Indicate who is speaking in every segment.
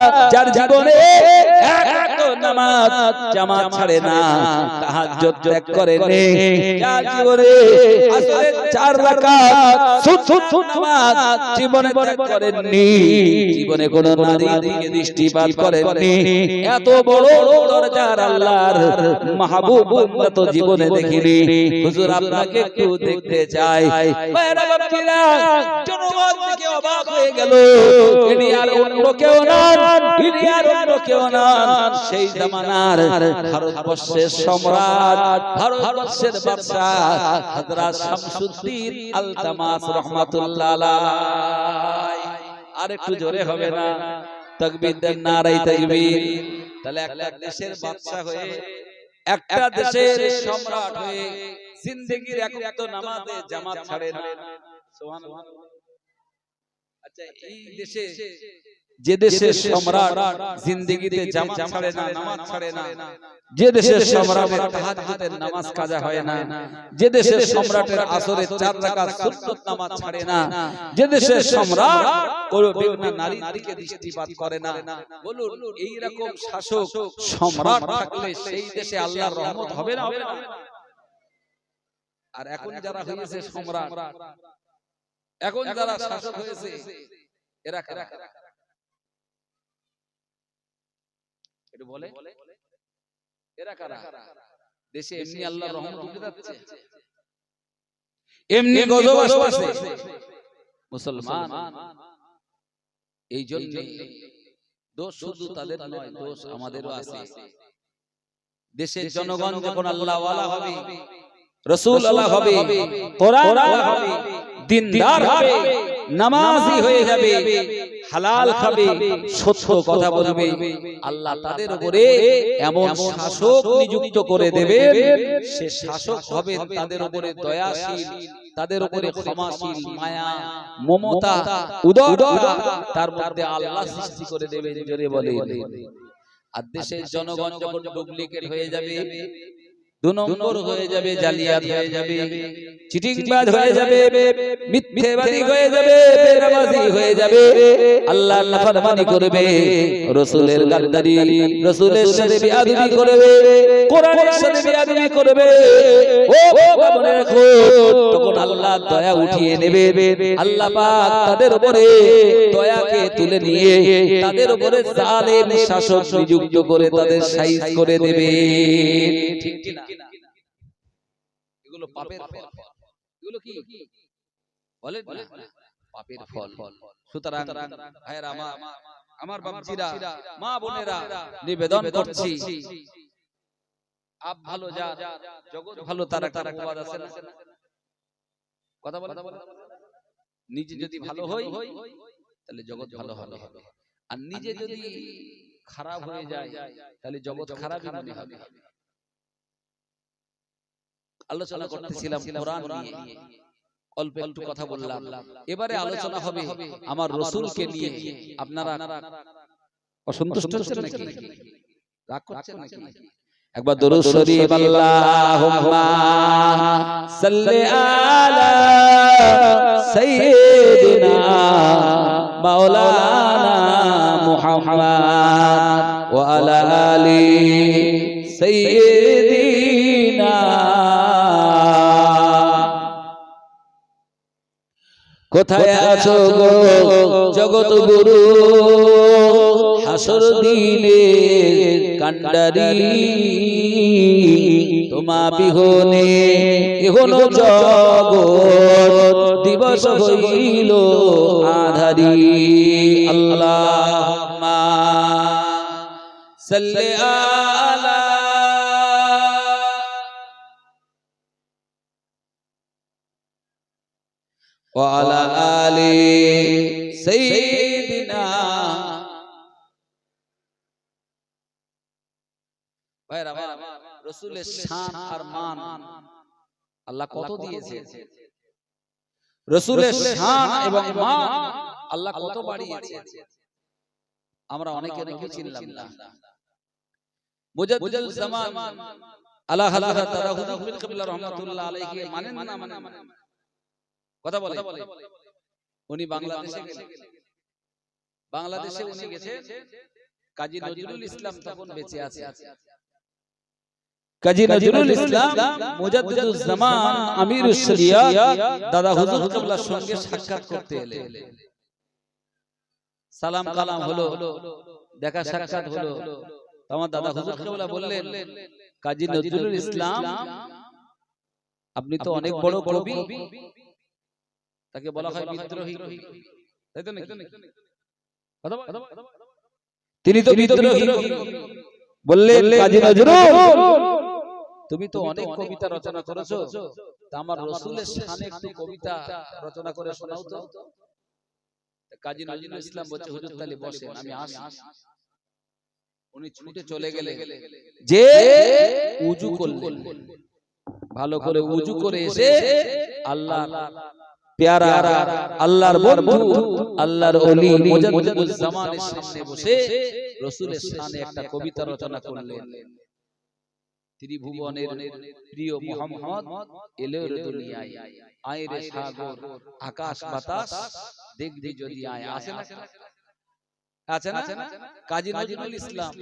Speaker 1: যার জীবনে এক নামাজ জামাত ছাড়ে না, তাহাজ্জুদ ত্যাগ করে নে, যার জীবনে আসরের 4 রাকাত সুন্নাত নামাজ জীবনে ত্যাগ করেননি, জীবনে কোন নারীর দিকে দৃষ্টিপাত করেননি, এত বড় দরজার আল্লাহর মাহবুব বান্দা তো জীবনে দেখিনি। হুজুর আপনাকে একটু দেখতে চাই। ভাইরা বাপজিরা, জনগণ থেকে অবাক হয়ে গেল। ইনি আর অন্য কেউ নন, ইনি আর অন্য কেউ নন, সেই জামানার ভারতবর্ষের সম্রাট, ভারতবর্ষের বাদশা হযরত শামসুদ্দিন আলতামাস রাহমাতুল্লাহ আলাইহি। আর একটু জোরে হবে না? তাকবীর দেন, নারায়ে তাকবীর। তাহলে একটা দেশের বাদশা হয়ে, একটা দেশের সম্রাট হয়ে জিন্দেগীর এক ওয়াক্ত নামাজে জামাত ছাড়ে না। সুবহানাল্লাহ। আচ্ছা, এই দেশে যে দেশের সম্রাট জিন্দেগীতে জামাত ছাড়ে না, নামাজ ছাড়ে না, যে দেশের সম্রাটের তাহাজ্জুদের নামাজ কাজা হয় না, যে দেশের সম্রাটের আসরে 4 রাকাত সুন্নাত নামাজ ছাড়ে না, যে দেশের সম্রাট কোন বেগুনা নারীর দিকে দৃষ্টিপাত করে না, বলুন এই রকম শাসক সম্রাট থাকলে সেই দেশে আল্লাহর রহমত হবে না? হবে না? আর এখন যারা হয়েছে সম্রাট, এখন যারা শাসক হয়েছে, এরা কারা? একটু বলে, এরা কারা? দেশে এমনি আল্লাহর রহমত উঠে যাচ্ছে, এমনি গজব আসছে। মুসলমান, এই জন্য দোষ শুধু তাদের নয়, দোষ আমাদেরও আছে। দেশের জনগণ যখন আল্লাহ ওয়ালা হবে, রাসূল আল্লাহ হবে, কোরআন ওয়ালা হবে, দিনদার হবে, নামাজি হয়ে যাবে, হালাল খাবে, সত্য কথা বলবে, আল্লাহ তাদের উপরে এমন শাসক নিযুক্ত করে দেবেন, সে শাসক হবে তাদের উপরে দয়াশীল, তাদের উপরে ক্ষমাশীল, মায়া, মমতা, উদারতা, তার মধ্যে আল্লাহ সৃষ্টি করে দেবেন। জোরে বলে। আর দেশের জনগণ যখন ডুপ্লিকেট হয়ে যাবে, 2 নম্বর হয়ে যাবে, জালিয়াত হয়ে যাবে, চিটিংবাজ হয়ে যাবে, মিথ্যেবাদী হয়ে যাবে, বেনামাজি হয়ে যাবে, আল্লাহর নাফরমানি করবে, রাসূলের গাদ্দারি, রাসূলের সাথে বিয়াদবি করবে, কোরআনের সাথে বিয়াদবি করবে, ও মনে রাখো, তখন আল্লাহ দয়া উঠিয়ে নেবে। আল্লাহ পাক তাদের উপরে দয়াকে তুলে নিয়ে তাদের উপরে জালেম শাসক নিযুক্ত করে তাদের সাইজ করে দেবে। ঠিক কি না? এগুলো পাপের ফল। এগুলো কি বলেন না? পাপের ফল। সুতরাং ভাইরা আমার বাপজিরা, মা বোনেরা, নিবেদন করছি, আপ ভালো যা জগৎ ভালো, তার একটা প্রবাদ আছে না? কথা বলে, নিজে যদি ভালো হই তাহলে জগৎ ভালো হবে, আর নিজে যদি খারাপ হয়ে যায় তাহলে জগৎ খারাপই মনে হবে। আলোচনা করতেছিলাম কোরআন নিয়ে, অল্প একটু কথা বললাম। এবারে আলোচনা হবে আমার রাসূলকে নিয়ে। আপনারা অসন্তুষ্ট হচ্ছেন নাকি? রাগ করছেন নাকি? একবার দরুদ শরীফ, আল্লাহুম্মা সাল্লি আলা সাইয়্যিদিনা মাওলানা মুহাম্মদ ওয়া আলা আলি সাইয়্যিদিনা। কোথায় আছো গো জগৎ গুরু, হাসর দিনে কান্ডারি, তোমা বিহনে এহন জগৎ দিবস হইল আধারি। আল্লাহুম্মা সাল্লি আলা ওয়া আলা আলি সাইয়্যিদিনা। ভাইরা, রাসূলের শান আর মান আল্লাহ কত দিয়েছে, রাসূলের শান এবং মান আল্লাহ কত বাড়িয়েছে, আমরা অনেকে চিনলাম না। মুজাদ্দিদুল জামান আলা হযরত তারাহুদ বিন কিবলা রাহমাতুল্লাহ আলাইহি মানেন না? কথা বলে, উনি বাংলাদেশে গেলেন, বাংলাদেশে উনি গেছে, কাজী নজরুল ইসলাম তখন বেঁচে আছে। কাজী নজরুল ইসলাম মুজাদ্দিদুজ জামান আমিরুশ শরিয়াত দাদা হুজুর কিবলার সঙ্গে সাক্ষাৎ করতে এলেন। সালাম কালাম হলো, দেখা সাক্ষাৎ হলো। আমার দাদা হুজুর কিবলা বললেন, কাজী নজরুল ইসলাম আপনি তো অনেক বড় কবি, তাকে বলা হয় বিদ্রোহী, তাই তো নাকি? তিনি তো বিদ্রোহী। বললেন, কাজী নজরুল তুমি তো অনেক কবিতা রচনা করেছো, তা আমার রাসূলের শানে একটু কবিতা রচনা করে শোনাও তো। কাজী নজরুল ইসলাম বলছে, হুজুর তাহলে বসেন, আমি আসি। উনি ছুটে চলে গেলেন, যে উযু করলেন, ভালো করে উযু করে এসে আল্লাহ প্যারা আল্লাহর বন্ধু আল্লাহর ওলি মুজাদ্দিদুজ জামানের সামনে বসে রাসূলের শানে একটা কবিতা রচনা করলেন। ত্রিভুবনের প্রিয় মুহাম্মদ এলো রে দুনিয়ায়, আয় রে সাগর আকাশ বাতাস দেখবি যদি আয়। আছে না, আছে না? কাজী নজরুল ইসলাম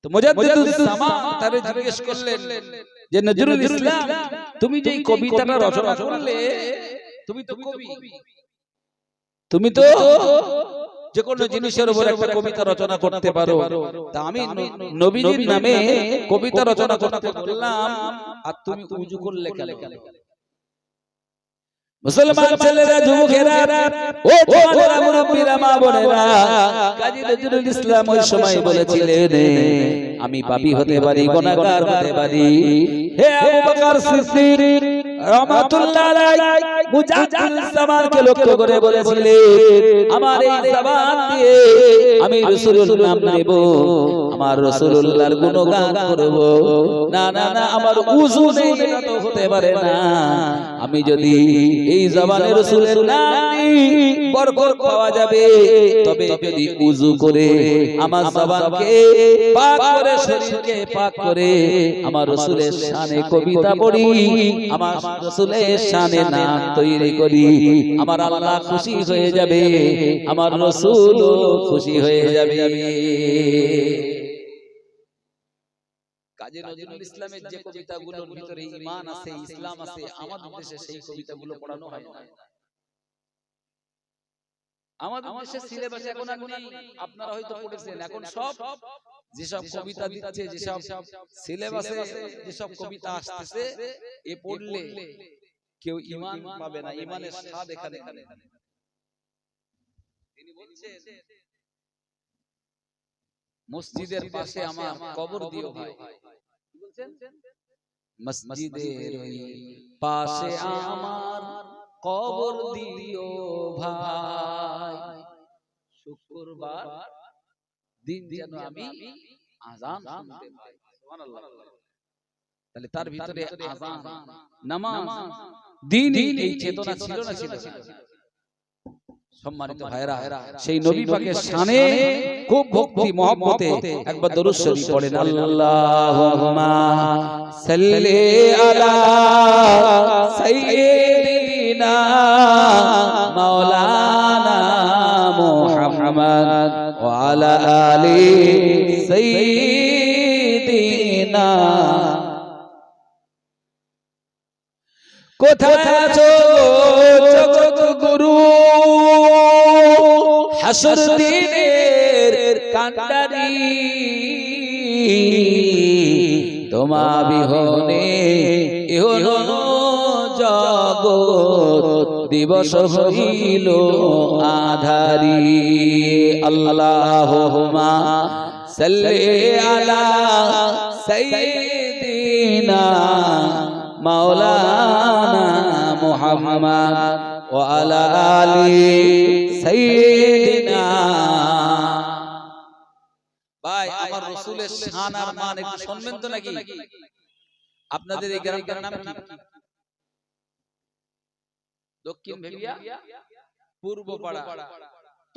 Speaker 1: তো মুজাদ্দিদুজ জামান তারে জিজ্ঞেস করলেন যে নজরুল ইসলাম তুমি যে এই কবিতাটা রচনা করলে, তুমি তো কবি, তুমি তো যে কোনো জিনিসের উপর একটা কবিতা রচনা করতে পারো, তা আমি নবীজির নামে কবিতা রচনা করতে বললাম, আর তুমি উযু করলে কেন? মুসলমান ছেলেরা, যুবকেরা, ও জওয়ানেরা, মুরব্বিরা, মা বোনেরা, কাজী নজরুল ইসলাম ওই সময় বলেছিলেন, আমি পাপী হতে পারি, গুনাহগার হতে পারি। হে আবু বকর সিদ্দিক রাহমাতুল্লাহ আলাইহি মুজাদ্দিদুল জামানকে লক্ষ্য করে বলেছিলেন, আমার এই জবান দিয়ে আমি রাসূলুর নাম নেব, আমার রাসূলুল্লাহর গুণগান করব। না না না, আমার উযু নেই, এটা তো হতে পারে না। আমি যদি এই জবানে রাসূলের নাম নিই, বরকত পাওয়া যাবে। তবে যদি উযু করে আমার জবানকে পাক করে, শরীরকে পাক করে আমার রাসূলের শানে কবিতা পড়ি, আমার রাসূলের শানে নাম তৈরি করি, আমার আল্লাহ খুশি হয়ে যাবে, আমার রাসূলও খুশি হয়ে যাবে। কাজী নজরুল ইসলামের যে কবিতাগুলোর ভিতরে ঈমান আছে, ইসলাম আছে, আমাদের দেশে সেই কবিতাগুলো পড়ানো হয় না। আমাদের দেশে সিলেবাস এখন আর নেই, আপনারা হয়তো পড়েছেন। এখন সব যেসব কবিতা দিচ্ছে, যেসব সিলেবাসে যেসব কবিতা আসতেছে, এ পড়লে কেউ ঈমান পাবে না, ঈমানের স্বাদ এখানে। তিনি বলছেন, মসজিদের পাশে আমার কবর দিও ভাই। কি বলছেন? মসজিদের ওই পাশে আমার কবর দিও ভাই, শুক্রবার দিন যেন আমি আযান শুনতে পাই। সুবহানাল্লাহ। তাহলে তার ভিতরে আযান, নামাজ, দিন, এই চেতনা ছিল না? ছিল। সম্মানিত ভাইরা, সেই নবী পাকের শানে খুব ভক্তি মহব্বতে একবার দরুদ শরীফ পড়েন। আল্লাহুম্মা সাল্লি আলা সাইয়্যিদিনা মাওলানা মুহাম্মদ ওয়া আলা আলি সাইয়্যিদিনা। কোথায় আছো জগৎ গুরু, হাসর দিনের কান্ডারি, তোমা বিহনে ইহন জগৎ দিবস হইল আধারি। আল্লাহুম্মা সাল্লি আলা সাইয়্যিদিনা মাওলানা মুহাম্মদ ওয়া আলা আলি সাইয়্যিদিনা। ভাই, আমার রাসূলের শান আর মান একটু শুনবেন তো নাকি? আপনাদের এই গ্রামটার নাম কি? দক্ষিণ ভেবিয়া, পূর্ব পাড়া।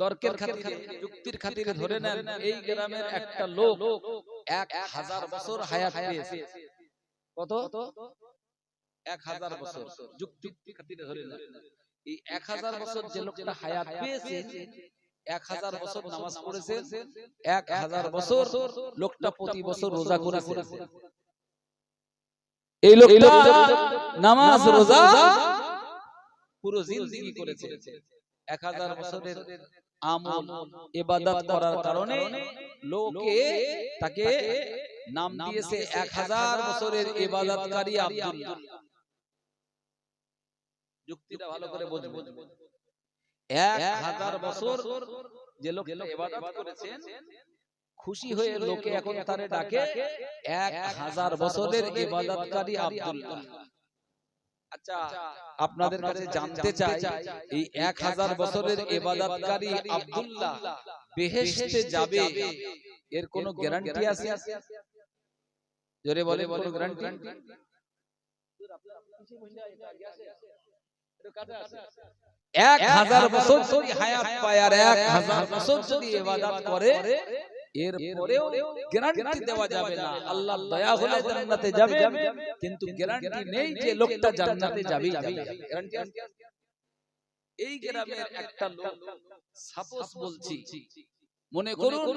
Speaker 1: তর্কের খাতিরে, যুক্তির খাতিরে ধরে নেন, এই গ্রামের একটা লোক 1000 বছর হায়াত পেয়েছে। কত? 1000 বছর। যুক্তির খাতিরে ধরে নেন, এই 1000 বছর যে লোকটা হায়াত পেয়েছে, 1000 বছর নামাজ পড়েছে, 1000 বছর লোকটা প্রতি বছর রোজা করেছে। এই লোকটা নামাজ রোজা পুরো জিন্দেগি করেছে। 1000 বছরের আমল ইবাদত করার কারণে লোকে তাকে নাম দিয়েছে 1000 বছরের ইবাদতকারী আব্দুল্লাহ। যুক্তিটা ভালো করে বুঝবেন। 1000 বছর যে লোক ইবাদত করেছেন, খুশি হয়ে লোকে এখন তারে ডাকে 1000 বছরের ইবাদতকারী আব্দুল্লাহ। আচ্ছা, আপনাদের কাছে জানতে চাই, এই 1000 বছরের ইবাদতকারী আব্দুল্লাহ বেহেশতে যাবে, এর কোনো গ্যারান্টি আছে? জোরে বলে, কোনো গ্যারান্টি? 1000 বছর যদি হায়াত পায় আর 1000 বছর যদি ইবাদত করে, এর পরেও গ্যারান্টি দেওয়া যাবে না আল্লাহর দয়া হলে জান্নাতে যাবে, কিন্তু গ্যারান্টি নেই যে লোকটা জান্নাতে যাবেই যাবে। গ্যারান্টি আছে? এই গ্রামের একটা লোক, সাপোজ বলছি, মনে করুন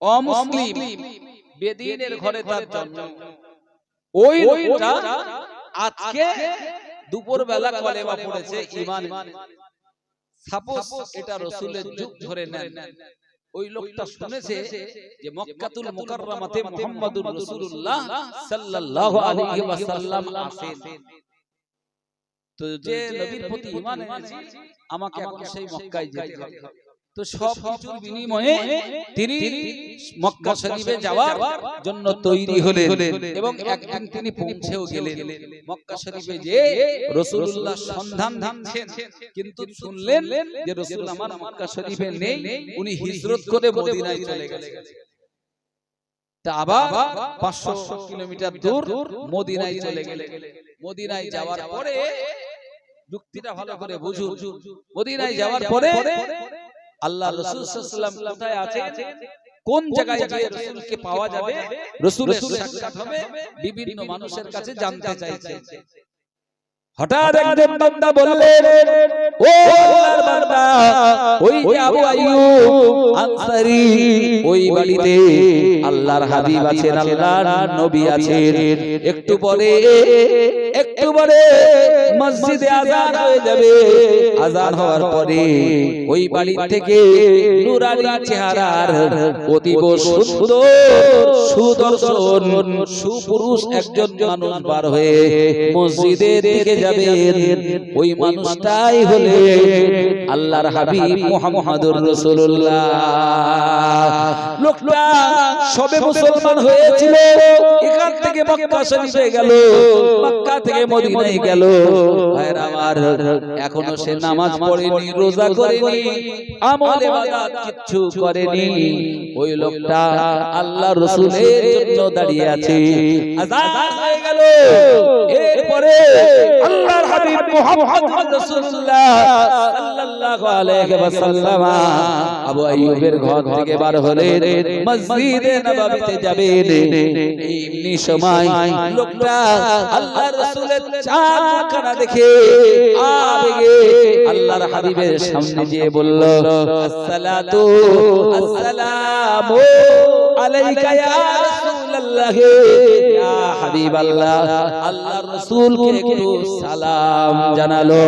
Speaker 1: অমুসলিম বেদিনের ঘরে তার জন্ম। ওই লোকটা আজকে দুপুর বেলা কলেমা পড়েছে, ঈমান। সাপোজ এটা রাসূলের যুগ ধরে নেন। ওই লোকটা শুনেছে যে মক্কাতুল মুকাররমাতে মুহাম্মাদুর রাসূলুল্লাহ সাল্লাল্লাহু আলাইহি ওয়াসাল্লাম আছেন। তো যে নবীর প্রতি ঈমান এনেছে, আমাকে এখন সেই মক্কায় যেতে হবে। তো সব কিছুর বিনিময়ে তিনি মক্কা শরীফে যাওয়ার জন্য তৈরি হলেন এবং একদিন তিনি পৌঁছেও গেলেন। মক্কা শরীফে যে রাসূলুল্লাহ সন্ধান দিচ্ছেন, কিন্তু শুনলেন যে রাসূল আমার মক্কা শরীফে নেই, উনি হিজরত করে মদিনায় চলে গেলেন। তা আবার 500 কিলোমিটার দূর মদিনায় চলে গেলেন। মদিনায় যাওয়ার পরে, যুক্তিটা ভালো করে বুঝুন, মদিনায় যাওয়ার পরে আল্লাহ রাসূল সাল্লাল্লাহু আলাইহি ওয়াসাল্লাম কোথায় আছেন, কোন জায়গায় গিয়ে রাসূলকে পাওয়া যাবে, রাসূলের সাক্ষাৎ হবে, বিভিন্ন মানুষের কাছে জানতে চাইছে। হঠাৎ একজন বান্দা বললেন, ও আল্লাহর বান্দা, ওই যে আবু আইয়ুব আনসারী, ওই বাড়িতে আল্লাহর হাবিব আছেন, আল্লাহর নবী আছেন। একটু পরে মসজিদে আযান হয়ে যাবে। আযান হওয়ার পরে ওই বাড়ি থেকে নূরানী চেহারার অতীব সুন্দর সুদর্শন সুপুরুষ একজন মানুষ বার হয়ে মসজিদের দিকে যাবেন। ওই মানুষটাই হলেন আল্লাহর হাবিব মুহাম্মদুর রাসূলুল্লাহ। লোকটা সবে মুসলমান হয়েছিল, এখান থেকে মক্কা শরীফে গেল, মক্কা থেকে মদিনায় গেল। ভাইরা আমার, এখনো সে নামাজ পড়েনি, রোজা করেনি, আমল ইবাদত কিচ্ছু করেনি। ওই লোকটা আল্লাহর রাসূলের জন্য দাঁড়িয়ে আছে। আযান হয়ে গেল, এরপরে আল্লাহর হাবিব মুহাম্মদ রাসূলুল্লাহ সাল্লাল্লাহু আলাইহি ওয়াসাল্লাম আবু আইয়ুবের ঘর থেকে বার হলেন, মসজিদে নববীতে যাবেন। এমনি সময় লোকটা আল্লাহর রাসূলের চাঁদখানা দেখে আবেগে আল্লাহর হাবিবের সামনে গিয়ে বলল, আসসালাতু আসসালামু আলাইকা ইয়া রাসূলুল্লাহ, ইয়া হাবিবাল্লাহ। আল্লাহর রাসূলকে একটু সালাম জানালো।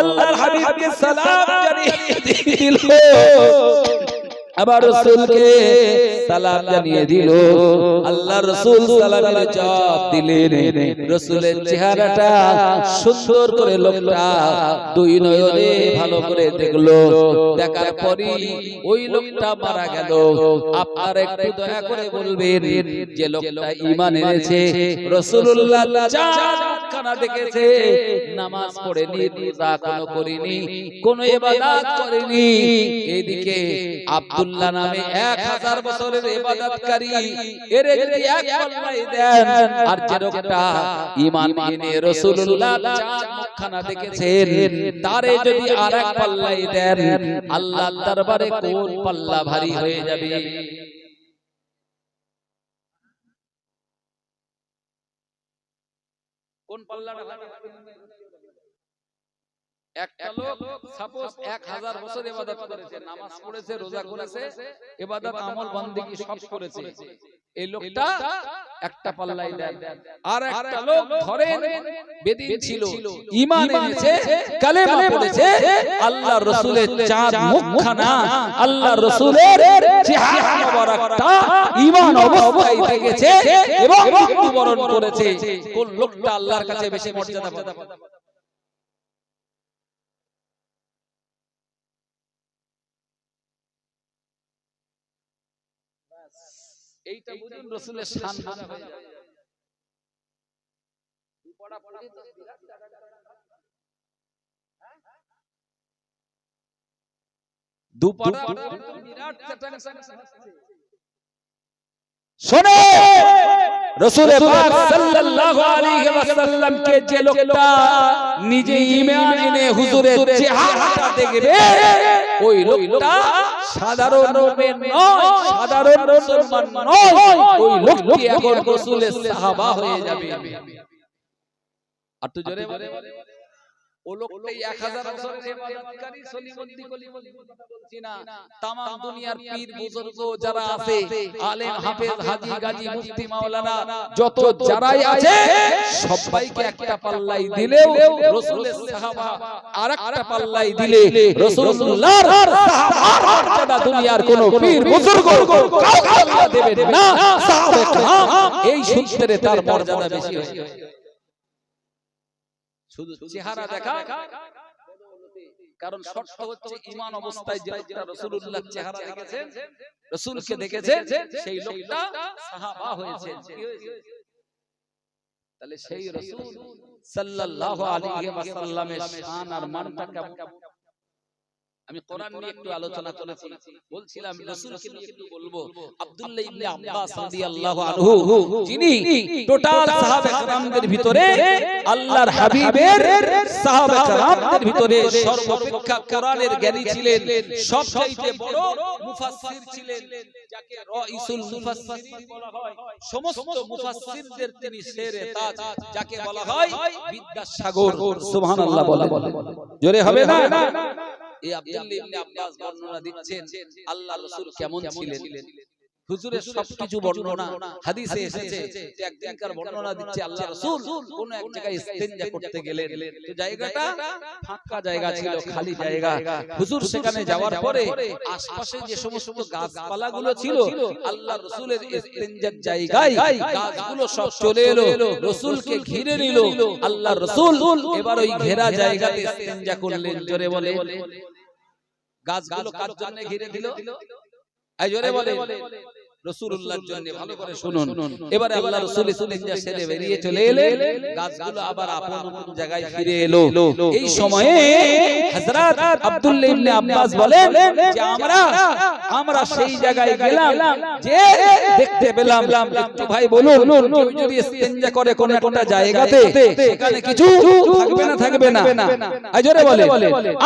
Speaker 1: আল্লাহর হাবিবকে সালাম জানিয়ে দিল, আবার রাসূলকে সালাম জানিয়ে দিল। আল্লাহ রাসূল সালামের জবাব দিলেন। রাসূলের চেহারাটা সুন্দর করে লোকটা দুই নয়নে ভালো করে দেখলো। দেখার পরই ওই লোকটা মারা গেল। আপনারা একটু দয়া করে বলবেন, যে লোকটা ঈমান এনেছে, রাসূলুল্লাহ চাঁদখানা দেখেছে, নামাজ পড়েনি, রোজা কোনো করেনি, কোনো ইবাদত করেনি, এদিকে আব্দুল্লাহ নামে 1000 বছরের ইবাদতকারী, এর যদি এক পাল্লাই দেন, আর যে লোকটা ঈমান এনে রাসূলুল্লাহ চাঁদ মুখখানা দেখেছেন, তারে যদি আরেক পাল্লাই দেন, আল্লাহর দরবারে কোন পাল্লা ভারী হয়ে যাবে? কোন পাল্লাটা ভারী হবে? একটা লোক সাপোজ 1000 বছর ইবাদত করেছে, নামাজ পড়েছে, রোজা করেছে, ইবাদত আমল বন্দেগী সব করেছে, এই লোকটা একটা পাল্লাই দেন। আর একটা লোক ধরেন বেদিন ছিল, ঈমান এনেছে, কালেমা পড়েছে, আল্লাহর রাসূলের চাঁদ মুখখানা, আল্লাহর রাসূলের চেহারা মোবারকটা ঈমান অবস্থায় দেখেছে এবং মৃত্যুবরণ করেছে, কোন লোকটা আল্লাহর কাছে বেশি মর্যাদা পাবে? এইটা বুঝুন রাসূলের শান বোঝা হয়ে যাবে। দুপাড়া পড়ে তো বিরাট দুপাড়া তো বিরাট শোনে রাসূল পাক সাল্লাল্লাহু আলাইহি ওয়াসাল্লাম কে যে লোকটা নিজে ঈমান এনে হুজুরের চেহারাটা দেখবে, ওই লোকটা সাধারণ মুমিন নয়, সাধারণ মুসলমান নয়, ওই লোকটি এখন রাসূলের সাহাবা হয়ে যাবে। আর তো জোরে বলে ও লোকটাই 1000 বছরের ইবাদতকারী সলিমুদ্দি কলিমুদ্দি কথা বলছি না, তাম দুনিয়ার পীর বুজুর্গ যারা আছে, আলেম হাফেজ হাজী গাজী মুফতি মাওলানা যত যারাই আছে, সবাইকে একটা পাল্লাই দিলেও রাসূলের সাহাবা, আরেকটা পাল্লাই দিলে রাসূলুল্লাহর সাহাবার মর্যাদা দুনিয়ার কোন পীর বুজুর্গ কাউকে আল্লাহ দেবেন না। সাহাবা کرام এই সূত্রে তার মর্যাদা বেশি হয়। শুধু চেহারা দেখা, কারণ শর্ত হচ্ছে ঈমান অবস্থায় যারা রাসূলুল্লাহ চেহারা দেখেছেন, রাসূলকে দেখেছেন, সেই লোকটা সাহাবা হয়েছে। তাহলে সেই রাসূল সাল্লাল্লাহু আলাইহি ওয়াসাল্লামের শান আর মানটা কেমন? আমি কোরআন নিয়ে একটু আলোচনা করেছি, বলছিলাম রাসূলকে নিয়ে একটু বলবো। আব্দুল্লাহ ইবনে আব্বাস রাদিয়াল্লাহু আনহু, যিনি টোটাল সাহাবা کرامদের ভিতরে আল্লাহর হাবিবের সাহাবা کرامদের ভিতরে সর্বাপেক্ষা কোরআনের জ্ঞানী ছিলেন, সবচেয়ে বড় মুফাসসির ছিলেন, যাকে রাইসুল মুফাসসিরিন বলা হয়। সমস্ত মুফাসসিরদের তিনি শেরে তাজ, যাকে বলা হয় বিদ্যাসাগর। সুবহানাল্লাহ বলে জোরে হবে না? এই আব্দুল্লাহ ইবনে আব্বাস বর্ণনা দিচ্ছেন আল্লাহর রাসূল কেমন ছিলেন। হুজুরের সবকিছু বর্ণনা হাদিসে এসেছে। একদিনকার বর্ণনা দিচ্ছে আল্লাহর রাসূল কোন এক জায়গায় ইস্তেনজা করতে গেলেন, তো জায়গাটা ফাঁকা জায়গা ছিল, খালি জায়গা। হুজুর সেখানে যাওয়ার পরে আশপাশে যে সমস্ত গাছপালাগুলো ছিল, আল্লাহর রাসূলের ইস্তেনজার জায়গায় গাছগুলো সব চলে এলো, রাসূলকে ঘিরে নিল। আল্লাহর রাসূল এবার ওই ঘেরা জায়গাতে ইস্তেনজা করলেন। জোরে বলে গাছগুলো কার জন্য ঘিরে দিল? এই জোরে বলে রাসূলুল্লাহর জন্য। ভালো করে শুনুন। এবারে আল্লাহ রাসূল ইস্তেনজা সেরে বেরিয়ে চলে এলেন, গাছগুলো আবার আপন আপন জায়গায় ফিরে এলো। এই সময়ে হযরত আব্দুল্লাহ ইবনে আব্বাস বলেন যে আমরা সেই জায়গায় গেলাম, যে দেখতে পেলাম, একটু ভাই বলুন কেউ যদি ইস্তেনজা করে কোন একটা জায়গাতে, সেখানে কিছু থাকবে না? এই জোরে বলে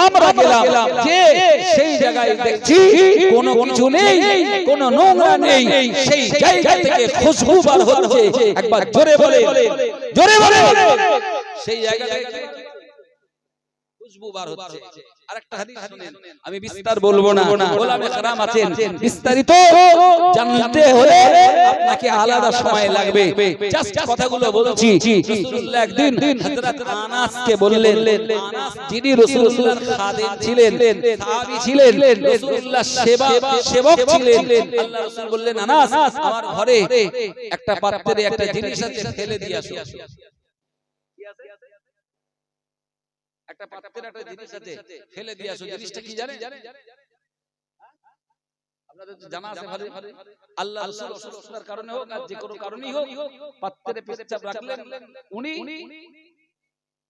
Speaker 1: আমরা গেলাম, যে সেই জায়গায় দেখছি কোনো কিছু নেই, কোনো নোংরা নেই, সেই জায়গা থেকে খুশবু বার হচ্ছে। একবার জোরে বলে সেই জায়গা থেকে খুশবু বার হচ্ছে। আরেকটা হাদিস শুনেন, আমি বিস্তার বলবো না, ওলামে কেরাম আছেন, বিস্তারিত জানতে হলে আপনাকে আলাদা সময় লাগবে। জাস্ট কথাগুলো বলছি। রাসূলুল্লাহ একদিন হযরত আনাসকে বললেন, আনাস যিনি রাসূলুল্লাহর খাদেম ছিলেন, সাহাবী ছিলেন, রাসূলুল্লাহ সেবক ছিলেন। আল্লাহ রাসূল বললেন, আনাস আমার ঘরে একটা পাত্রে একটা জিনিস আছে, ফেলে দিয়ে আসো। একটা পাত্রে একটা জিনিস আছে, ফেলে দিয়ে আসো। জিনিসটা কি জানেন? আপনাদের তো জানা আছে ভালো। আল্লাহ রাসূল অসুস্থতার কারণে হোক আর যে কোনো কারণেই হোক, পাত্রে পেশাব রাখলেন, উনি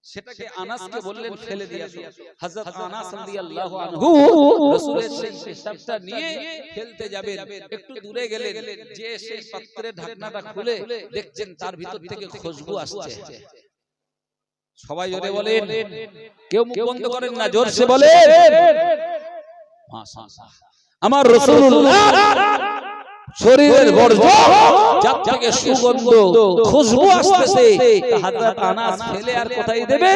Speaker 1: সেটাকে আনাসকে বললেন ফেলে দিয়ে আসো। হযরত আনাস রাদিয়াল্লাহু আনহু রাসূলের সেই পেশাবটা নিয়ে ফেলতে যাবেন, একটু দূরে গেলেন, যে সেই পাত্রের ঢাকনাটা খুলে দেখছেন তার ভিতর থেকে খুশবু আসছে। সবাই জোরে বলেন, কেউ মুখ বন্ধ করেন না, জোরসে বলেন মাশাআল্লাহ। আমার রাসূলুল্লাহ শরীরের বর্জ্য যার থেকে সুগন্ধ খুশবু আসতেছে, হযরত আনাস ফেলে আর কোথায় দেবে?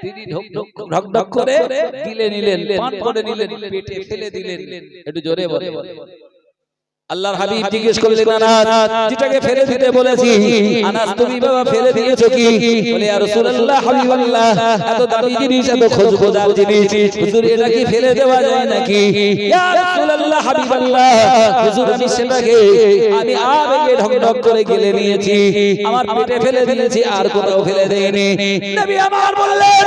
Speaker 1: তিনি ঢক ঢক করে গিলে নিলেন, পান করে নিলেন, পেটে ফেলে দিলেন। একটু জোরে বলে। আল্লাহর হাবিব জিজ্ঞেস করলেন, আনাস, যেটাকে ফেলে দিতে বলেছি, আনাস তুমি বাবা ফেলে দিয়েছো কি? বলে ইয়া রাসূলুল্লাহ, হাবিবাল্লাহ, এত দামি জিনিস, এত খুশবুদার জিনিস, হুজুর এটা কি ফেলে দেওয়া যায় নাকি? ইয়া রাসূলুল্লাহ, হাবিবাল্লাহ, হুজুর আমি সেটাকে আমি আবেগে ঢক ঢক করে গিলে নিয়েছি, আমার পেটে ফেলে দিয়েছি, আর কোথাও ফেলে দেইনি। নবী আমার বললেন,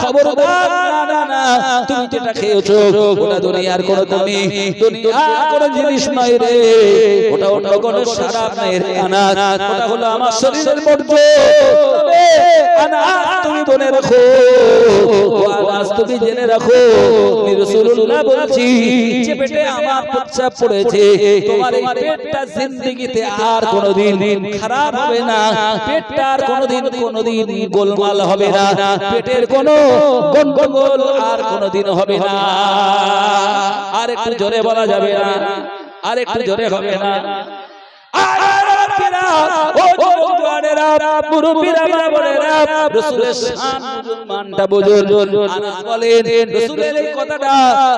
Speaker 1: খবরদার, না না না, তুমি যেটা খেয়েছো ওটা দুনিয়ার কোনো দামি, দুনিয়ার কোনো জিনিস নয় রে, ওটা অন্য কোনো শরাব নয় রে আনাস, ওটা হলো আমার শরীরের বর্জ্য। তবে আনাস তুমি মনে রাখো, ও আনাস তুমি জেনে রাখো, আমি রাসূলুল্লাহ বলছি, যে পেটে আমার প্রস্রাব পড়েছে, তোমার এই পেটটা জিন্দেগিতে আর কোনোদিন খারাপ হবে না, পেটটা আর কোনোদিন গোলমাল হবে না, পেটের কোনো গন্ডগোল আর কোনোদিন হবে না। আর একটু জোরে বলা যাবে না, আর একটু জোরে হবে না। রাসূলের শান মানটা বুঝুন। আনাস বলেন, রাসূলের এই কথাটা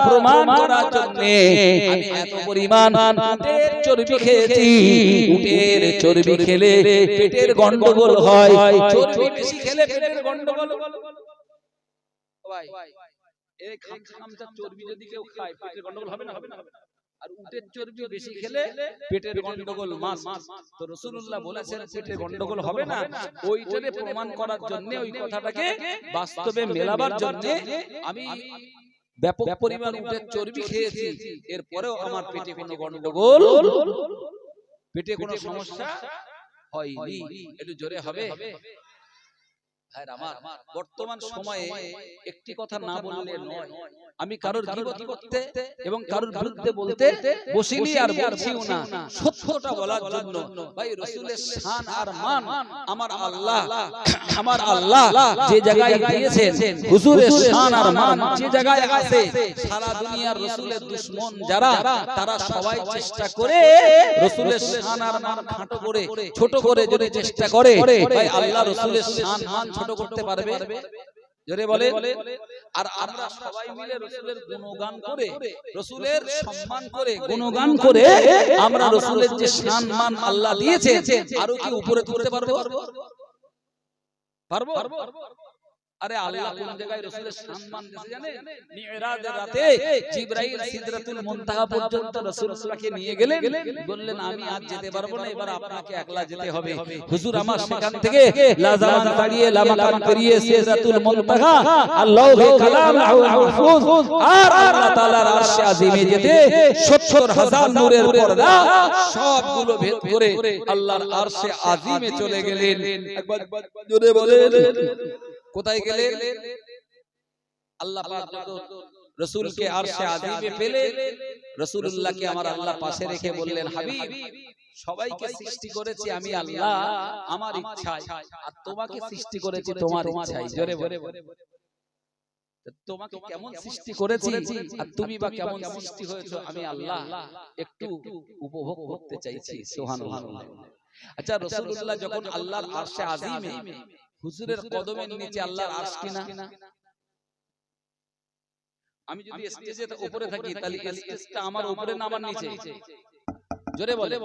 Speaker 1: প্রমাণ করার জন্য আমি এত পরিমাণ উটের চর্বি খেয়েছি। উটের চর্বি খেলে পেটের গন্ডগোল হয়, চর্বি বেশি খেলে পেটের গন্ডগোল। ভাই এই খামচা চর্বি যদি কেউ খায় পেটের গন্ডগোল হবে না? হবে না? আর উটের চর্বি বেশি খেলে পেটের গন্ডগোল মাস। তো রাসূলুল্লাহ বলেছেন পেটের গন্ডগোল হবে না, ওইটারে প্রমাণ করার জন্য, ওই কথাটাকে বাস্তবে মেলাবার জন্য আমি ব্যাপক পরিমাণ উটের চর্বি খেয়েছি, এরপরেও আমার পেটে কোনো গন্ডগোল, পেটে কোনো সমস্যা হয়নি। একটু জোরে হবে। বর্তমান সময়ে একটি কথা না বললে নয়, আমি কারোর গীবত করতে এবং কারোর বিরুদ্ধে বলতে বসিনি, আর বলছিও না, সত্যটা বলার জন্য। ভাই রাসূলের শান আর মান আমার আল্লাহ যে জায়গায় দিয়েছেন, হুজুরের শান আর মান যে জায়গায় আছে, সারা দুনিয়ার রাসূলের দুশমন যারা, তারা সবাই চেষ্টা করে রাসূলের শান আর মান খাটো করে, ছোট করে যদি চেষ্টা করে, ভাই আল্লাহ রাসূলের শান মান ছোট করতে পারবে? জোরে বলে। আর আমরা সবাই মিলে রাসূলের গুণগান করে, রাসূলের সম্মান করে, গুণগান করে আমরা রাসূলের যে শান মান আল্লাহ দিয়েছে আরো কি উপরে তুলতে পারবো? আরে আল্লাহ কোন জায়গায় রাসূলের সম্মান দিয়েছে জানেন? মিরাজের রাতে জিবরাইল সিদরাতুল মুনতাহা পর্যন্ত রাসূলুল্লাহকে নিয়ে গেলেন, বললেন আমি আজ যেতে পারবো না, এবার আপনাকে একলা যেতে হবে। হুজুর আমার সেখান থেকে লাজামান দাঁড়িয়ে লামাকান পেরিয়ে সিদরাতুল মুনতাহা আল্লাহু কালাম মাহফুজ আর আল্লাহ তাআলার আরশে আজিমে যেতে ৭০,০০০ নূরের পর্দা সবগুলো ভেদ করে আল্লাহর আরশে আজিমে চলে গেলেন। একবার জোরে বলেন, কোথায় গেলেন? আল্লাহ পাক রাসূলকে আরশে আজিমে পেলে রাসূলুল্লাহকে আমার আল্লাহ পাশে রেখে বললেন, হাবিব, সবাইকে সৃষ্টি করেছি আমি আল্লাহ আমার ইচ্ছায়, আর তোমাকে সৃষ্টি করেছি তোমার ইচ্ছায়। জোরে বলে, তোমাকে কেমন সৃষ্টি করেছি আর তুমি বা কেমন সৃষ্টি হয়েছো আমি আল্লাহ একটু উপভোগ করতে চাইছি। সুবহানাল্লাহ। আচ্ছা, রাসূলুল্লাহ যখন আল্লাহর আরশে আজিমে, হুজুরের কদমের নিচে আল্লাহর আরশ কিনা? আমি যদি স্টেজে উপরে থাকি তাহলে স্টেজটা আমার উপরে না আমার নিচে? জোরে বলে।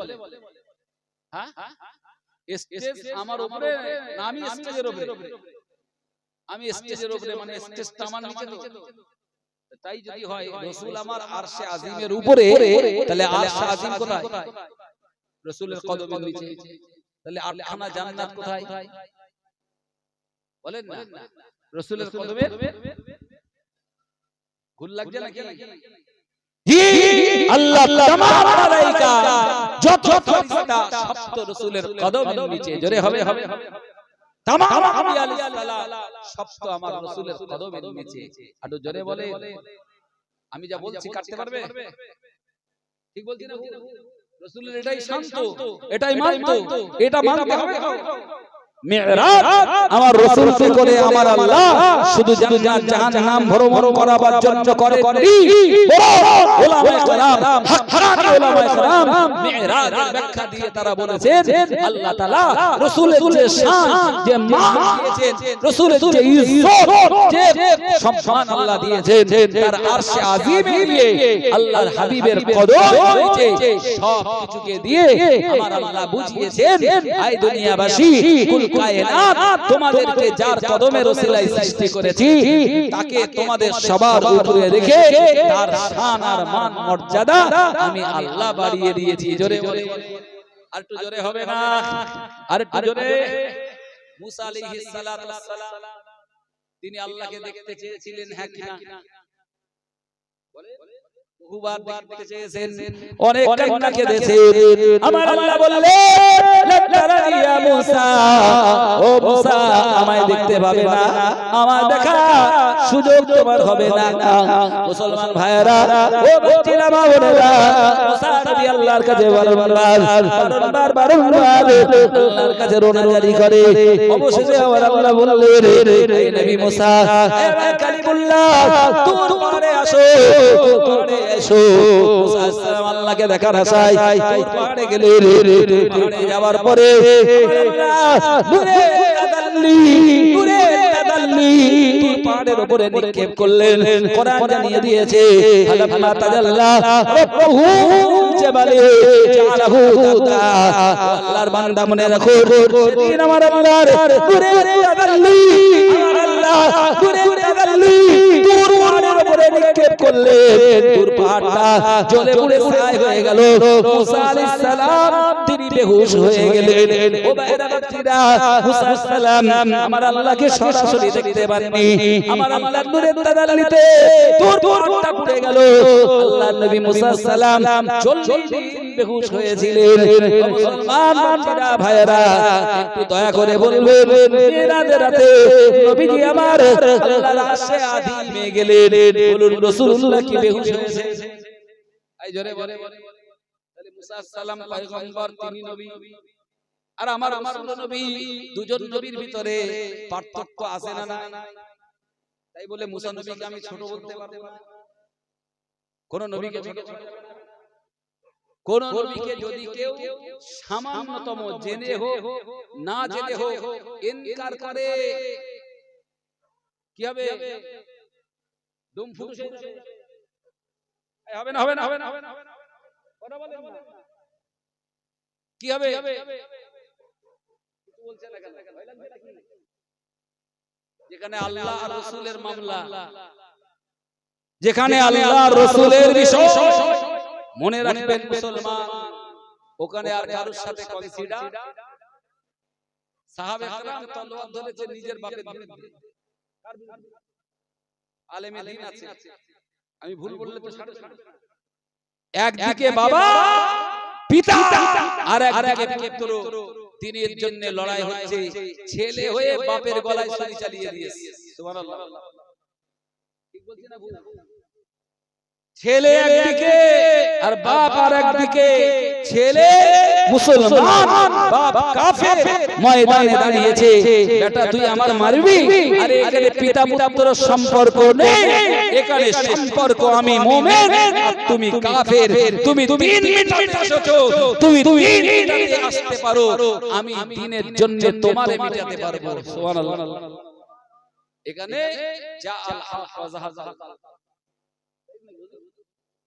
Speaker 1: হ্যাঁ, স্টেজ আমার উপরে না আমি স্টেজের উপরে? আমি স্টেজের উপরে, মানে স্টেজটা আমার নিচে তো। তাই যদি হয় রাসূল আমার আরশে আজিমের উপরে, তাহলে আরশে আজিম কোথায়? রাসূলের কদমের নিচে। তাহলে আটখানা জান্নাত কোথায়? বলেন না, রাসূলের কদমের ভুল লাগছে নাকি? জি, আল্লাহ তামাম মালায়েকা যত ফেরেশতা সব তো রাসূলের কদমের নিচে। জোরে হবে। তামাম আম্বিয়া আলাইহিস সালাম সব তো আমার রাসূলের কদমের নিচে। আর জোরে বলে, আমি যা বলছি কাটতে পারবে? ঠিক বলছি না? রাসূলের এটাই শান্ত, এটাই মানতো, এটা মানতে হবে তো। মিরাজ আমার রাসূলকে করে আমার আল্লাহ শুধু জান্নাত জাহান্নাম ভ্রমণ করাবার জন্য করে উলামায়ে কেরাম হাক্কানি উলামায়ে কেরাম মিরাজের ব্যাখ্যা দিয়ে তারা বলেছেন আল্লাহ তাআলা রাসূলের যে শান যে মান দিয়েছেন রাসূলের যে ইজ্জত যে সম্মান আল্লাহ দিয়েছেন তার আরশে আজিমে দিয়ে আল্লাহর হাবিবের কদম রয়েছে সব কিছুকে দিয়ে আমার আল্লাহ বুঝিয়েছেন এই দুনিয়াবাসী কুল কায়নাত তোমাদেরকে যার কদমের ওসিলায় সৃষ্টি করেছি তাকে তোমাদের সবার উপরে রেখে তার শান আর মান মর্যাদা আমি আল্লাহ বাড়িয়ে দিয়েছি জোরে বলে আর একটু জোরে হবে না আর একটু জোরে মুসা আলাইহিস সালাতু ওয়াস সালাম তিনি আল্লাহকে দেখতে চেয়েছিলেন হ্যাঁ কিনা বলে বহুবার দেখতে চেয়েছেন অনেক কান্না কেঁদেছেন আমার আল্লাহ বললেন লাতারানি ইয়া মুসা ও মুসা আমায় দেখতে পাবে না আমার দেখা সুযোগ তোমার হবে না মুসলমান ভাইরা ও বচ্চিরা মা বোনেরা মুসা নবী আল্লাহর কাছে বারবার আল্লাহর কাছে রোনাজারি করে অবশেষে আমার আল্লাহ বললেন হে নবী মুসা হে কালিমুল্লাহ তুর পারে আসো পারে এসো মুসা আসসালাম আল্লাহকে দেখার আশায় পাহাড়ে গেলেন পাহাড়ে যাওয়ার পরে নূরে তাদাল্লি পাহাড়ের উপরে নিক্ষেপ করলেন কোরআন জানিয়ে দিয়েছে আল্লাহ তাআলা রাব্বুহু জাবালে জালাহু দাতা আল্লাহর বান্দা মনে রাখো দিন আমার আল্লাহর নূরে তাদাল্লি আমার আল্লাহ নূরে তাদাল্লি দূর পাহাড়ের উপরে নিক্ষেপ করলেন দূর পাহাড়টা জ্বলে পুড়ে ছাই হয়ে গেল মুসা আলাইহিস সালাম তিনি বেহুশ হয়ে গেলেন ও ভাইরা বাচ্চারা মুসা আলাইহিস সালাম আমার আল্লাহকে সরাসরি দেখতে পারেননি আমার আল্লাহর নূরের তাদাল্লিতে দূর পাহাড়টা পুড়ে গেল আল্লাহর নবী মুসা আলাইহিস সালাম 40 দিন বেহুশ হয়েছিলেন মুসলমান বাচ্চারা ভাইরা একটু দয়া করে বলবেন মিরাজের রাতে নবীজি আমার আল্লাহর আরশে আযীমে গেলেন বলুন রাসূলুল্লাহ কি বেহুশ হয়েছে এই জোরে বলে তাহলে মুসা আলাইহিস সালাম পয়গম্বর তিনি নবী আর আমার রাসূল নবী দুজন নবীর ভিতরে পার্থক্য আছে না না তাই বলে মুসা নবীকে আমি ছোট বলতে পারবো না কোন নবীকে ছোট কোন নবীকে যদি কেউ সামান্যতম জেনে হোক না জেনে হোক ইনকার করে কি হবে দুম ফুটে হবে না হবে না হবে না কথা বলেন না কি হবে কিছু বলছে না কেন ভয় লাগবে নাকি যেখানে আল্লাহ আর রাসূলের মামলা যেখানে আল্লাহ আর রাসূলের বিষয় মনে রাখবেন মুসলমান ওখানে আর কারোর সাথে কনসিডার সাহাবে کرام তলোয়ার ধরেছে নিজের বাপের বিরুদ্ধে আলেমে দ্বীন আছে আমি ভুল বললে তো একদিকে বাবা পিতা আর একদিকে পুত্র তিনের জন্য লড়াই হচ্ছে ছেলে হয়ে বাপের গলায় ছুরি চালিয়ে দিয়েছে সুবহানাল্লাহ ঠিক বলছি না ভুল ছেলে একদিকে আর বাপ আর একদিকে ছেলে মুসলমান বাপ কাফের ময়দানে দাঁড়িয়েছে বেটা তুই আমার মারবি আরে এখানে পিতা পুত্র সম্পর্ক নেই এখানে সম্পর্ক আমি মুমিন আর তুমি কাফের তুমি দিন মিটাতে আসছো তুমি দিন মিটাতে আসতে পারো আমি দ্বীনের জন্য তোমারে মিটাতে পারবো সুবহানাল্লাহ এখানে যা আল হক ওয়া যাহাজাল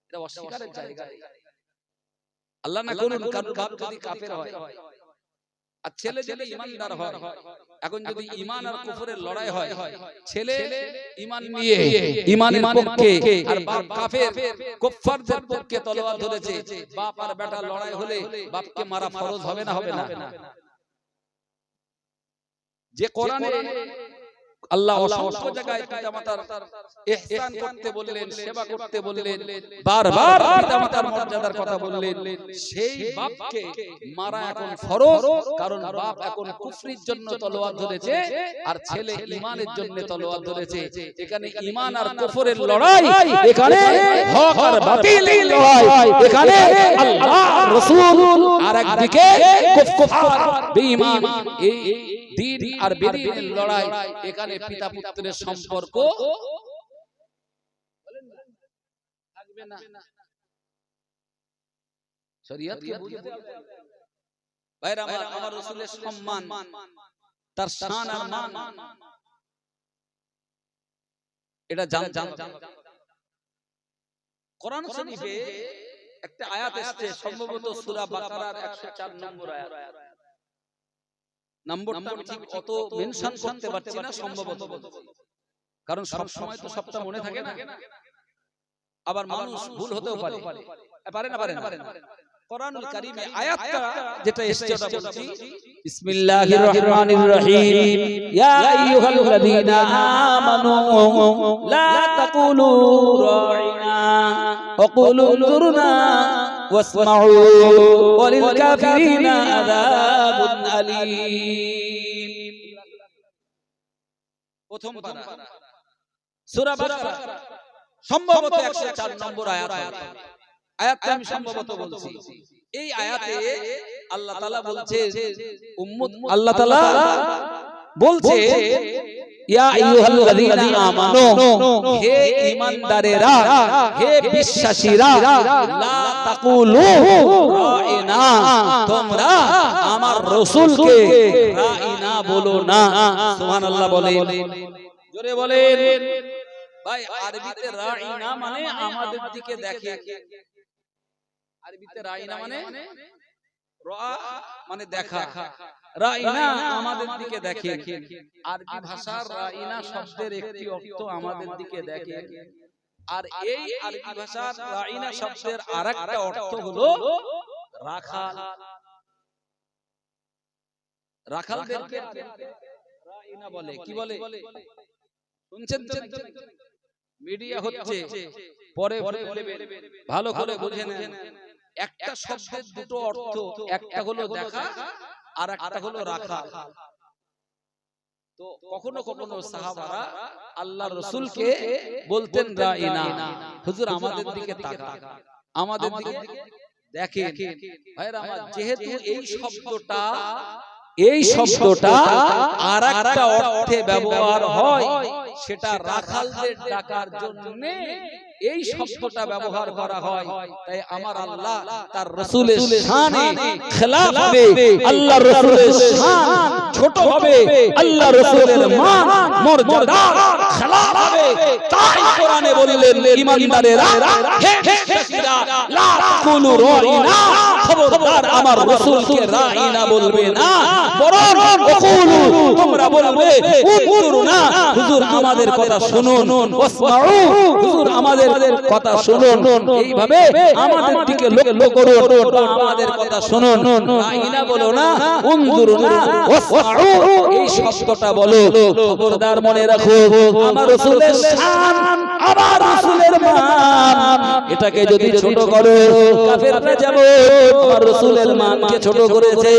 Speaker 1: এটা অস্বীকারের জায়গা আল্লাহ না করুন কারো বাপ যদি কাফের হয় আর ছেলে যদি ঈমানদার হয় এখন যদি ঈমান আর কুফরের লড়াই হয় ছেলে ঈমান নিয়ে ঈমানের পক্ষে আর বাপ কাফের কুফফারদের পক্ষে তলোয়ার ধরেছে বাপ আর বেটা লড়াই হলে বাপকে মারা ফরজ হবে না হবে না যে কোরআনে আল্লাহ অসংখ্য জায়গায় পিতামাতার ইহসান করতে বললেন সেবা করতে বললেন বারবার পিতামাতার মর্যাদার কথা বললেন সেই বাপকে মারা এখন ফরজ কারণ বাপ এখন কুফরির জন্য তলোয়ার ধরেছে আর ছেলে ঈমানের জন্য তলোয়ার ধরেছে এখানে ঈমান আর কুফরের লড়াই এখানে হক আর বাতিলের লড়াই এখানে আল্লাহ রাসূল আর একদিকে কুফফার বেঈমান এই দিন আর বেদিনের লড়াই, এখানে পিতা পুত্রের সম্পর্ক থাকবে না। শরীয়তকে বুঝতে হবে ভাইরা আমার, আমার রাসূলের সম্মান, তার শান আর মান, এটা জান। কোরআন শরীফে একটা আয়াত এসেছে, সম্ভবত সূরা বাকারার 104 নম্বর আয়াত। নম্বরটা আমি ঠিক অত মেনশন করতে পারছি না, সম্ভবত, কারণ সব সময় তো সবটা মনে থাকে না, আবার মানুষ ভুল হতেও পারে, পারে না। কোরআনুল কারীমে আয়াতটা যেটা এসেছে ওটা বলছি, বিসমিল্লাহির রহমানির রহিম, ইয়া আইয়ুহাল্লাযীনা আমানু লা তাকুলু রাইনা ওয়া কুলু উনজুরনা ওয়াসমাউ ওয়ালিল কাফিরিনা আযাবুন আলীম। প্রথম পারা সূরা বাকারা, সম্ভবত 104 নম্বর আয়াত। আয়াতটা আমি সম্ভবত বলছি। এই আয়াতে আল্লাহ তাআলা বলছে, উম্মত আল্লাহ তাআলা বলছে, ইয়া আইয়ুহাল্লাযীনা আমানু, হে ঈমানদারেরা, হে বিশ্বাসীরা, লা তাকুলু রাইনা, তোমরা আমার রাসূলকে রাইনা বলো না। সুবহানাল্লাহ বলেন, জোরে বলেন ভাই। আরবিতে রাইনা মানে আমাদের দিকে দেখে, আরবিতে রাইনা মানে রা মানে দেখা, রাইনা আমাদের দিকে দেখে। আরবি ভাষার রাইনা শব্দের একটি অর্থ আমাদের দিকে দেখে, আর এই আরবি ভাষার রাইনা শব্দের আরেকটা অর্থ হলো রাখাল। রাখালদেরকে রাইনা বলে। কি বলে শুনছেন? মিডিয়া হচ্ছে, পরে ভালো করে বুঝে নেন। একটা শব্দের দুটো অর্থ, একটা হলো দেখা আর একটা হলো রাখা। তো কখনো কখনো সাহাবারা আল্লাহর রাসূলকে বলতেন রাইনা, হুজুর আমাদের দিকে তাকান, আমাদের দিকে দেখেন। ভাইরা আমার, যেহেতু এই শব্দটা আরেকটা অর্থে ব্যবহার হয়, সেটা রাখালদের ডাকার জন্য এই শব্দটা ব্যবহার করা হয়। তাই আমার আল্লাহ তার রাসূলের শানে খেলাফ হবে, আল্লাহর রাসূলের শান ছোট হবে, আল্লাহর রাসূলের মান মর্যাদা খেলাফ হবে। তাই কোরআনে বললেন, ঈমানদারেরা, হে বিশ্বাসীরা, লা তাকুলু রাইনা, খবরদার আমার রাসূলকে রাইনা বলবে না, বরং ওয়াকুলু, তোমরা বলবে উনজুরনা, হুজুর আমাদের কথা শুনুন, ওয়াসমাউ, হুজুর আমাদের কথা শুনুন। এইভাবে আমাদের দিকে লক্ষ্য করুন, আমাদের কথা শুনুন, রাইনা বলো না, উনজুরনা ওয়াসমাউ এই শব্দটা বলো। খবরদার মনে রাখো, আমার রাসূলের শান, আমার রাসূলের মান, এটাকে যদি ছোট করো, কাফেররা যেমন আমার রাসূলের মানকে ছোট করেছে,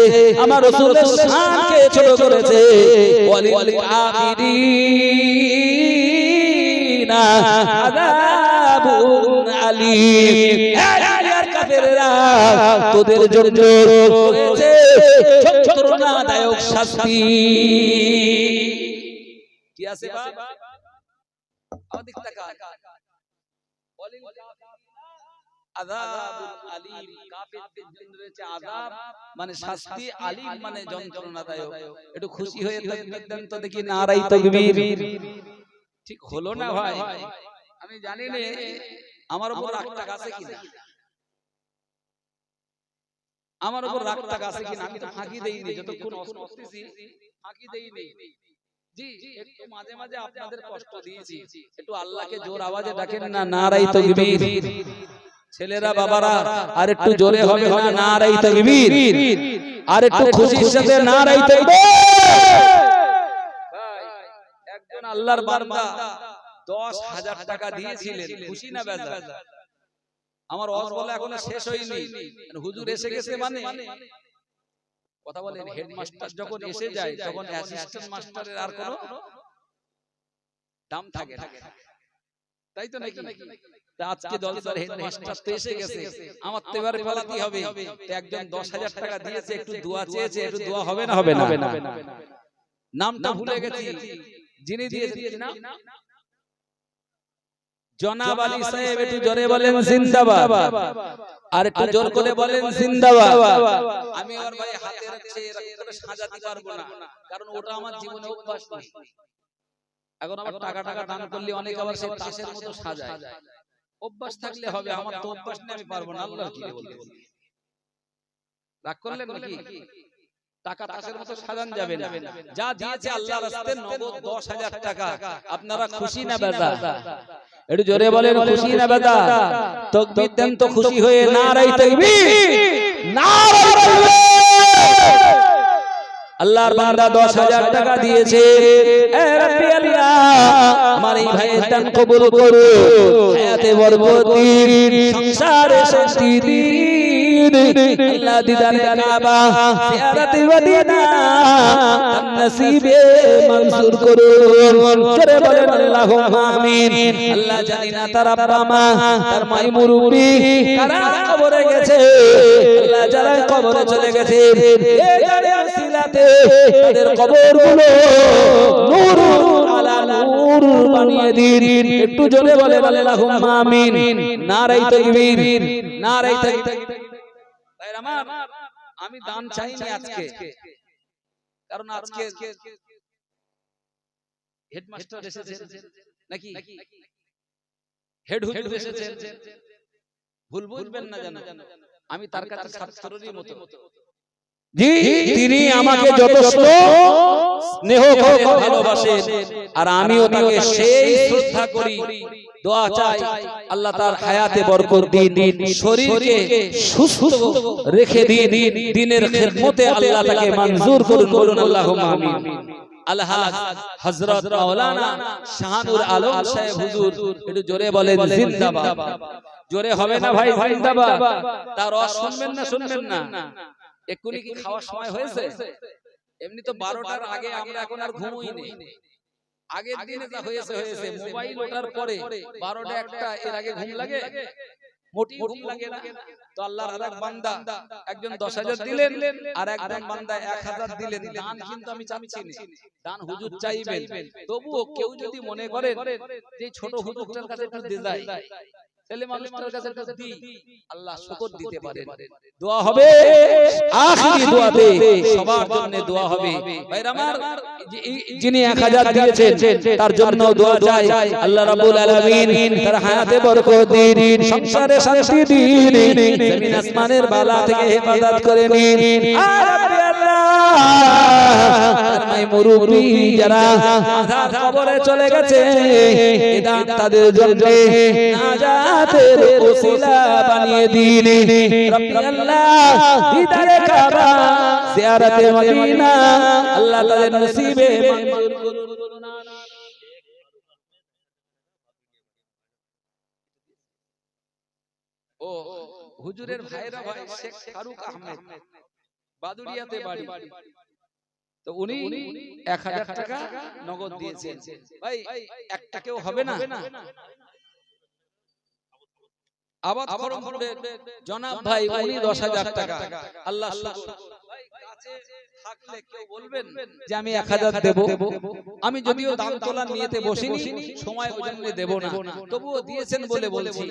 Speaker 1: আমার রাসূলের শানকে ছোট করেছে, ওয়ালিল কাফিরিনা আযাবুন আলীম। আর কাফেররা, তোদের জন্য রয়েছে যন্ত্রণাদায়ক শাস্তি। কি আছে বাবা? আমাদের তাকা, ওয়ালিল আযাবুন আলীম, কাফেরদের জন্য রয়েছে আযাব মানে শাস্তি, আলীম মানে যন্ত্রণাদায়ক। একটু খুশি হয়ে তাকবীর দেন তো দেখি, নারায়ে তাকবীর। ঠিক হলো না ভাই? আমি জানি না আমার উপর রাগটা আছে কিনা, আমার উপর রাগটা আছে কিনা। আমি তো ফাঁকি দেইনি, যতক্ষণ করতেছি ফাঁকি দেইনি। জি, একটু মাঝে মাঝে আপনাদের কষ্ট দিয়েছি, একটু আল্লাহকে জোর আওয়াজে ডাকেন না, নারায়ে তাকবীর। ছেলেরা বাবারা আর একটু জোরে হবে না, নারায়ে তাকবীর। আর একটু খুশির সাথে নারায়ে তাকবীর। ভাই, একজন আল্লাহর বান্দা 10,000 টাকা দিয়েছিলেন, খুশি না বেজার? আমার ওয়াজ বলা এখনো শেষ হয়নি, হুজুর এসে গেছে মানে কথা বলেন। হেডমাস্টার যখন এসে যায়, তখন অ্যাসিস্ট্যান্ট মাস্টারের আর কোনো দাম থাকে না, তাই তো নাকি? আজকে জলসার হেডমাস্টার তো এসে গেছে, আমার তো এবারে ফলাতে হবে। একজন 10,000 টাকা দিয়েছে, একটু দোয়া চেয়েছে, একটু দোয়া হবে না? হবে না? নামটা ভুলে গেছি, যিনি দিয়েছেন নাম জনাব আলী সাহেব, একটু জোরে বলেন জিন্দাবাদ, আর একটু জোর করে বলেন জিন্দাবাদ। আমি আর ভাই হাতে রাখছি, এরকম করে সাজাতে পারবো না, কারণ ওটা আমার জীবনে অভ্যাস নেই। এখন আবার টাকা টাকা দান করলে অনেক আবার সেই তাসের মতো সাজায়, অভ্যাস থাকলে হবে, আমার তো অভ্যাস নেই, আমি পারবো না। আল্লাহর কি বলতে রাগ করলেন নাকি? টাকা তাসের মতো সাজান যাবে না। যা দিয়েছে আল্লাহর রাস্তায় নগদ 10,000 টাকা, আপনারা খুশি না বেদা? একটু জোরে বলেন খুশি না বেদা? তাকবীর দেন তো খুশি হয়ে, নারায়ে তাকবীর, নারায়ে তাকবীর। আল্লাহর বান্দা 10,000 টাকা দিয়েছে। এ রব্বি আল্লাহ, আমার এই ভাইয়ের দান কবুল করো, হায়াতে বরকত দিন, সংসারে শান্তি দিন। আল্লাহ দিদারে কাবা, জিয়ারতে মদিনা তার নসিবে মনসুর করুন। জোরে বলেন আল্লাহুম্মা আমিন। আল্লাহ জানি না তার আব্বা মা, তার মাই মুরব্বি কারা কবরে গেছে, আল্লাহ যারা কবরে চলে গেছে, এই জানের সিলাতে তাদের কবরগুলো নূর আলা নূর বানিয়ে দিন। একটু জোরে বলে আল্লাহুম্মা আমিন। নারায়ে তাকবীর, নারায়ে তাকবীর। ভাই আমার, আমি দান চাইনি আজকে, কারণ আজকে হেডমাস্টার এসেছেন নাকি হেড হুজুর এসেছেন, ভুল বুঝবেন না জানো, আমি তার কাছে ছাত্ররই মতো। জি, তিনি আমাকে যথেষ্ট স্নেহ করে ভালোবাসেন, আর আমিও তাকে সেই শ্রদ্ধা করি, দোয়া চাই আল্লাহ তার হায়াতে বরকত দিন, শরীরকে সুস্থ রেখে দিন, দ্বীনের খিদমতে আল্লাহ তাকে মঞ্জুর করুন, বলুন আল্লাহুম্মা আমিন। আলহাজ হযরত মাওলানা শাহানুর আলম সাহেব হুজুর, একটু জোরে বলেন জিন্দাবাদ। জোরে হবে না ভাই জিন্দাবাদ? তার রস শুনবেন না, শুনবেন না? এক্ষুনি কি খাওয়ার সময় হয়েছে? এমনি তো 12টার আগে আমরা এখন আর ঘুমোই নেই। আগের দিনে যা হয়েছে হয়েছে, মোবাইল ওঠার পরে 12টা 1টা এর আগে ঘুম লাগে? মোটি ঘুম লাগে না। তো আল্লাহর আরেক বান্দা একজন 10,000 দিলেন, আর একজন বান্দা 1,000 দিলেন। দান কিন্তু আমি চাচ্ছি না, দান হুজুর চাইবেন। তবুও কেউ যদি মনে করেন যে ছোট হুজুরটার কাছে একটু দিয়ে যায়, ছেলে মানুষটার কাছে একটু দিই, আল্লাহ শুকর দিতে পারেন। দোয়া হবে, আখিরি দোয়াতে সবার জন্য দোয়া হবে। ভাইরা আমার, যিনি 1,000 দিয়েছেন তার জন্য দোয়া চাই, আল্লাহ রাব্বুল আলামিন তার হায়াতে বরকত দিন, সংসারে শান্তি দিন, জমিন আসমানের বালা থেকে হেফাজত করে নিন। আর রব্বি আল্লাহ, তার মাই মুরব্বি যারা আযাব কবরে চলে গেছে, এদান তাদের জন্য নাজাতের ওসিলা বানিয়ে দিন। রব্বি আল্লাহ, দিদারে কাবা, জিয়ারতে মদিনা আল্লাহ তাদের নসিবে মঞ্জুর করুন। ও হুজুরের ভাইরা ভাই শেখ ফারুক আহমেদ, বাদুড়িয়াতে বাড়ি, তো উনি 1,000 টাকা নগদ দিয়েছেন। ভাই একটা কেউ হবে না? আবাদ খরমপুরের জনাব ভাই, উনি 10,000 টাকা। আল্লাহ শুকর। ভাই কাছে থাকলে কেউ বলবেন যে আমি 1,000 দেব। আমি যদিও দাম তোলার নিয়তে বসিনি, সময় ওই জন্য দেব না, তবুও দিয়েছেন বলে বলছি।